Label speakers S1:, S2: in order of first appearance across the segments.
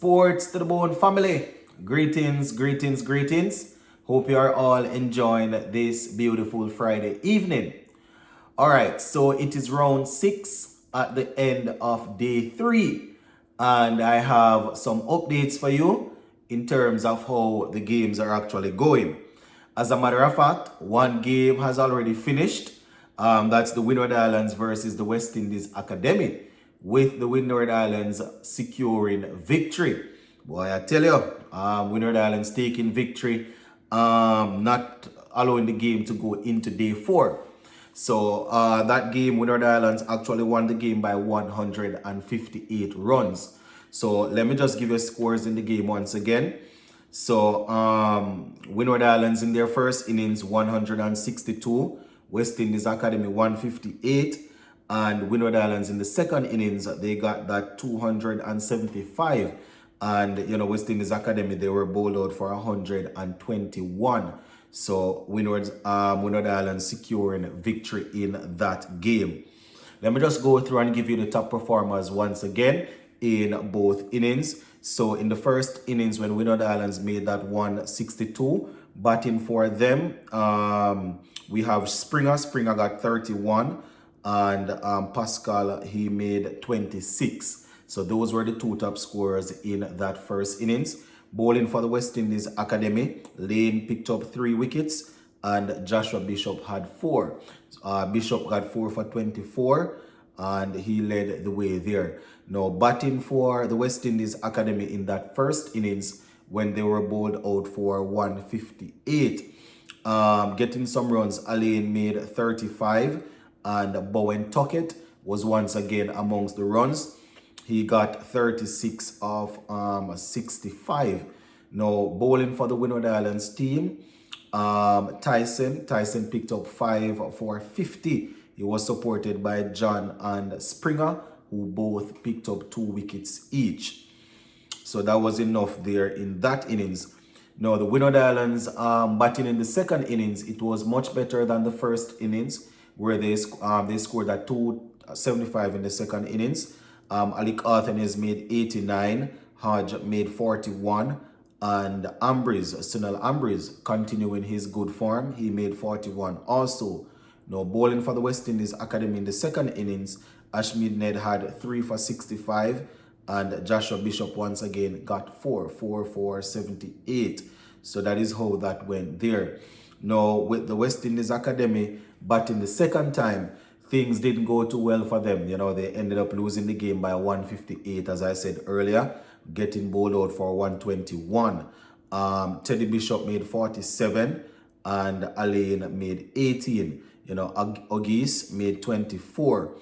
S1: Sports to the Bone family. Greetings, greetings, greetings. Hope you are all enjoying this beautiful Friday evening. All right, so it is round 6 at the end of day 3, and I have some updates for you in terms of how the games are actually going. As a matter of fact, one game has already finished. That's the Windward Islands versus the West Indies Academy, with the Windward Islands securing victory. Boy, I tell you, Windward Islands taking victory, not allowing the game to go into day 4. So that game, Windward Islands actually won the game by 158 runs. So let me just give you scores in the game once again. So Windward Islands in their first innings 162, West Indies Academy 158, and Windward Islands in the second innings they got that 275, and West Indies Academy, they were bowled out for 121. So Windward Islands securing victory in that game. Let me just go through and give you the top performers once again in both innings. So in the first innings, when Windward Islands made that 162, batting for them, we have Springer. Springer got 31, and Pascal, he made 26. So those were the two top scorers in that first innings. Bowling for the West Indies Academy, Lane picked up 3 wickets and Joshua Bishop had 4. Bishop got 4 for 24 and he led the way there. Now, batting for the West Indies Academy in that first innings, when they were bowled out for 158, getting some runs, Alain made 35 and Bowen Tuckett was once again amongst the runs. He got 36 of 65. Now, bowling for the Windward Islands team, Tyson picked up 5 for 50. He was supported by John and Springer, who both picked up 2 wickets each. So that was enough there in that innings. Now, the Windward Islands batting in the second innings, it was much better than the first innings, where they scored at 275 in the second innings. Alec Arthanes made 89, Hodge made 41, and Sunil Ambriz, continuing his good form, he made 41 also. Now, bowling for the West Indies Academy in the second innings, Ashmead Ned had 3 for 65, and Joshua Bishop once again got 4 for 78. So that is how that went there. Now, with the West Indies Academy batting the second time, things didn't go too well for them. They ended up losing the game by 158, as I said earlier, getting bowled out for 121. Teddy Bishop made 47 and Alain made 18. Ogis made 24.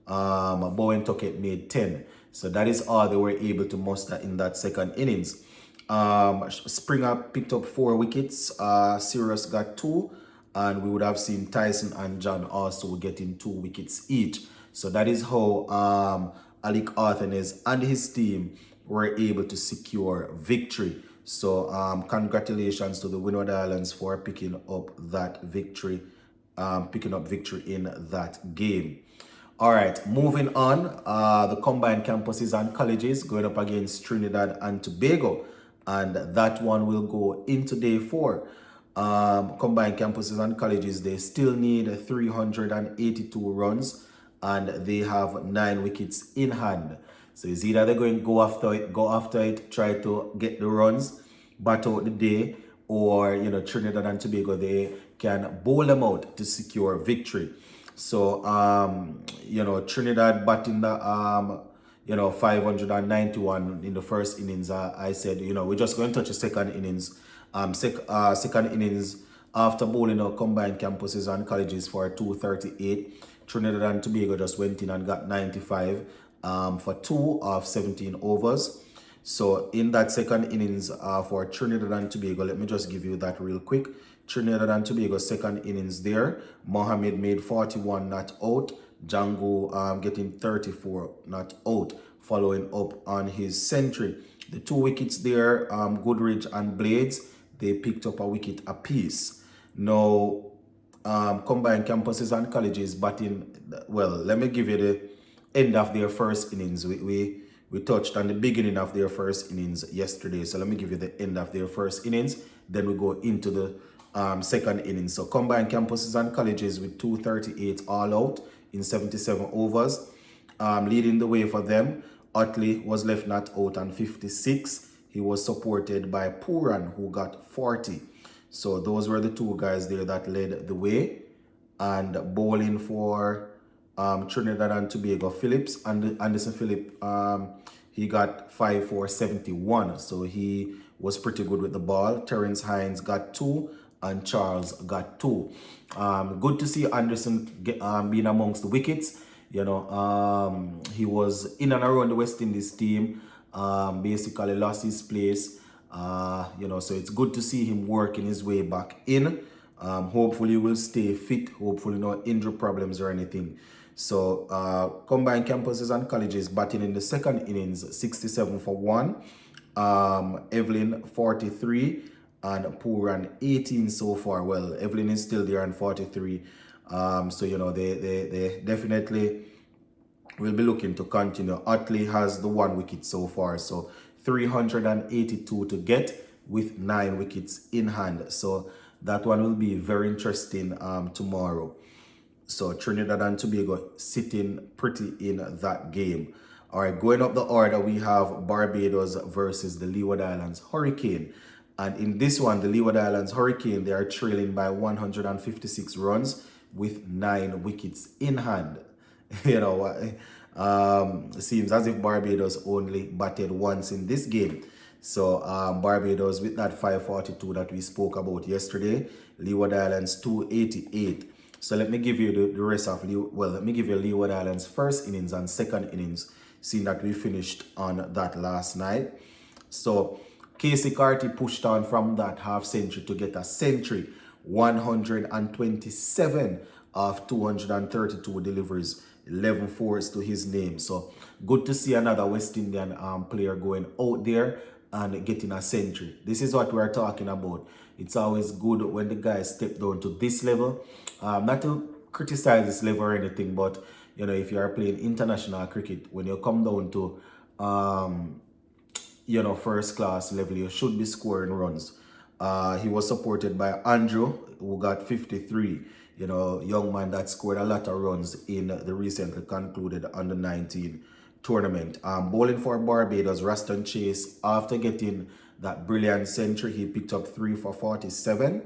S1: Bowen Tuckett made 10. So that is all they were able to muster in that second innings. Springer picked up 4 wickets. Sirius got 2. And we would have seen Tyson and John also getting 2 wickets each. So that is how Alec Arthanes and his team were able to secure victory. So congratulations to the Windward Islands for picking up that victory, victory in that game. All right, moving on. The combined campuses and colleges going up against Trinidad and Tobago, and that one will go into day 4. Combined campuses and colleges, they still need 382 runs and they have 9 wickets in hand. So it's either they're going to go after it, try to get the runs, bat out the day, or Trinidad and Tobago, they can bowl them out to secure victory. So Trinidad batting the 591 in the first innings. I said we're just going to touch the second innings. Second innings, after bowling out combined campuses and colleges for 238, Trinidad and Tobago just went in and got 95 for 2 of 17 overs. So in that second innings for Trinidad and Tobago, let me just give you that real quick. Trinidad and Tobago second innings there, Mohammed made 41 not out, Django getting 34 not out, following up on his century. The 2 wickets there, Goodrich and Blades, they picked up a wicket apiece. Now, combined campuses and colleges batting, well, let me give you the end of their first innings. We We touched on the beginning of their first innings yesterday. So let me give you the end of their first innings. Then we go into the second innings. So combined campuses and colleges with 238 all out in 77 overs. Leading the way for them, Utley was left not out on 56. He was supported by Puran, who got 40. So those were the two guys there that led the way. And bowling for Trinidad and Tobago, Phillips, and Anderson Phillip, he got 5 for 71. So he was pretty good with the ball. Terrence Hines got 2 and Charles got 2. Good to see Anderson being amongst the wickets. You know, he was in and around the West Indies team, basically lost his place. You know, so it's good to see him working his way back in. Hopefully he will stay fit. Hopefully no injury problems or anything. So combined campuses and colleges batting in the second innings, 67 for 1. Evelyn 43 and Puran 18 so far. Well, Evelyn is still there on 43. So you know they definitely will be looking to continue. Utley has the 1 wicket so far, so 382 to get with 9 wickets in hand. So that one will be very interesting tomorrow. So Trinidad and Tobago sitting pretty in that game. All right, going up the order, we have Barbados versus the Leeward Islands Hurricane. And in this one, the Leeward Islands Hurricane, they are trailing by 156 runs with 9 wickets in hand. You know, seems as if Barbados only batted once in this game. So Barbados with that 542 that we spoke about yesterday, Leeward Islands 288. So let me give you the rest of let me give you Leeward Islands first innings and second innings, seeing that we finished on that last night. So Casey Carty pushed on from that half century to get a century, 127 of 232 deliveries, 11 fours to his name. So good to see another West Indian player going out there and getting a century. This is what we're talking about. It's always good when the guys step down to this level. Not to criticize this level or anything, but you know, if you are playing international cricket, when you come down to you know, first class level, you should be scoring runs. He was supported by Andrew, who got 53. You know, young man that scored a lot of runs in the recently concluded under-19 tournament. Bowling for Barbados, Raston Chase, after getting that brilliant century, he picked up 3 for 47.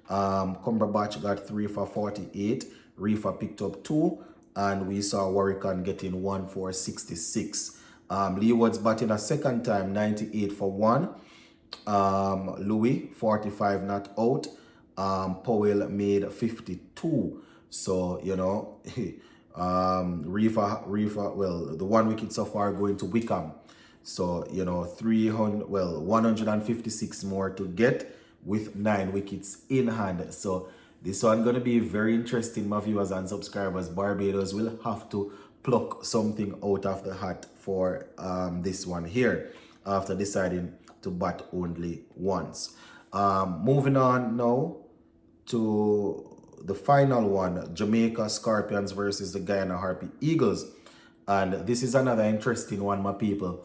S1: Cumberbatch got 3 for 48. Reefer picked up 2. And we saw Warwickon getting 1 for 66. Leeward's batting a second time, 98 for 1. Louis, 45 not out. Powell made 52. So, you know, Reefer, well, the 1 wicket so far going to Wickham. So, you know, 156 more to get with 9 wickets in hand. So this one going to be very interesting, my viewers and subscribers. Barbados will have to pluck something out of the hat for this one here after deciding to bat only once. Moving on now to the final one, Jamaica Scorpions versus the Guyana Harpy Eagles. And this is another interesting one, my people.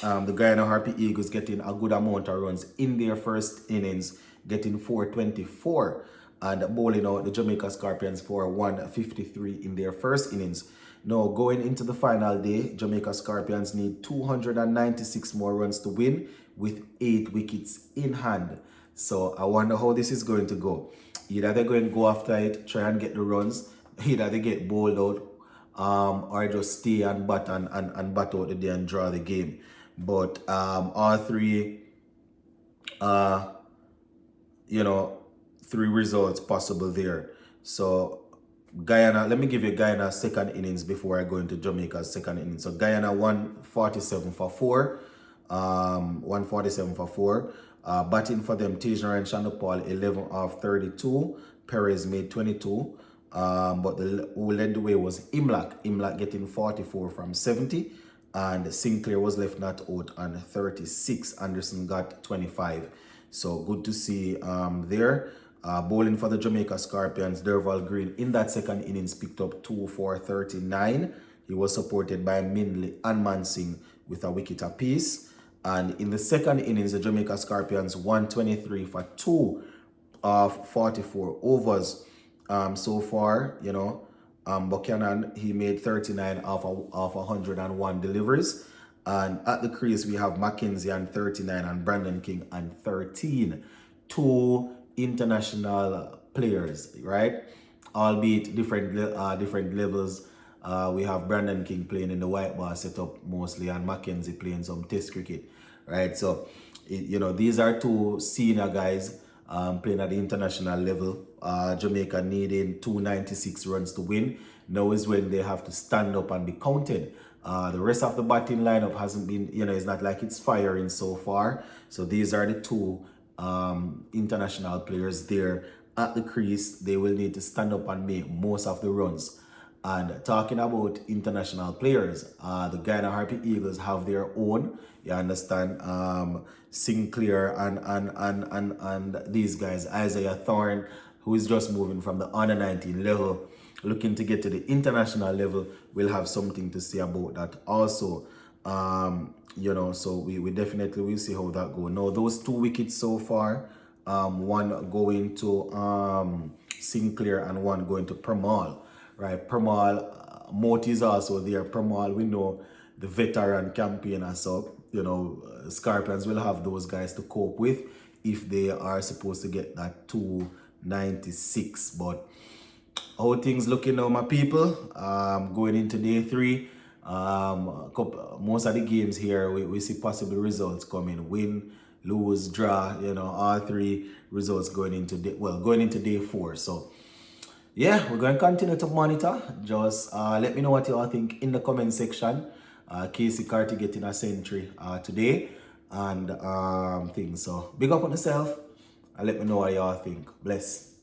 S1: The Guyana Harpy Eagles getting a good amount of runs in their first innings, getting 424, and bowling out the Jamaica Scorpions for 153 in their first innings. Now, going into the final day, Jamaica Scorpions need 296 more runs to win with 8 wickets in hand. So I wonder how this is going to go. Either they're going to go after it, try and get the runs, either they get bowled out, or just stay and bat and bat out the day and draw the game. But all three, you know, 3 results possible there. So Guyana, let me give you Guyana's second innings before I go into Jamaica's second innings. So Guyana 147 for 4. 147 for 4. Batting for them, Tajan and Shandopal 11 of 32. Perez made 22. But who led the way was Imlak. Imlak getting 44 from 70. And Sinclair was left not out on 36. Anderson got 25. So good to see there. Bowling for the Jamaica Scorpions, Derval Green in that second innings picked up 2 for 39. He was supported by Mindley and Mansing with a wicket apiece. And in the second innings, the Jamaica Scorpions 123 for 2 of 44 overs. So far, Buchanan, he made 39 of 101 deliveries. And at the crease, we have Mackenzie on 39 and Brandon King on 13. Two international players, right? Albeit different levels. We have Brandon King playing in the white ball setup mostly, and Mackenzie playing some test cricket, right? So, these are two senior guys playing at the international level. Jamaica needing 296 runs to win. Now is when they have to stand up and be counted. The rest of the batting lineup hasn't been, it's not like it's firing so far. So these are the two international players there at the crease. They will need to stand up and make most of the runs. And talking about international players, the Guyana Harpy Eagles have their own. You understand? Sinclair and these guys, Isaiah Thorne, who is just moving from the under 19 level, looking to get to the international level. We'll have something to say about that also. So we definitely will see how that goes. Now, those 2 wickets so far, one going to Sinclair and one going to Pramal. Right, Pramal, Moti is also there. Pramal, we know the veteran campaigner, so Scorpions will have those guys to cope with if they are supposed to get that 296. But how things looking now, my people? Going into day 3, most of the games here we see possible results coming: win, lose, draw. All 3 results going into day 4. So. Yeah, we're going to continue to monitor. Just let me know what you all think in the comment section. Casey Carty getting a century today and things. So big up on yourself and let me know what you all think. Bless.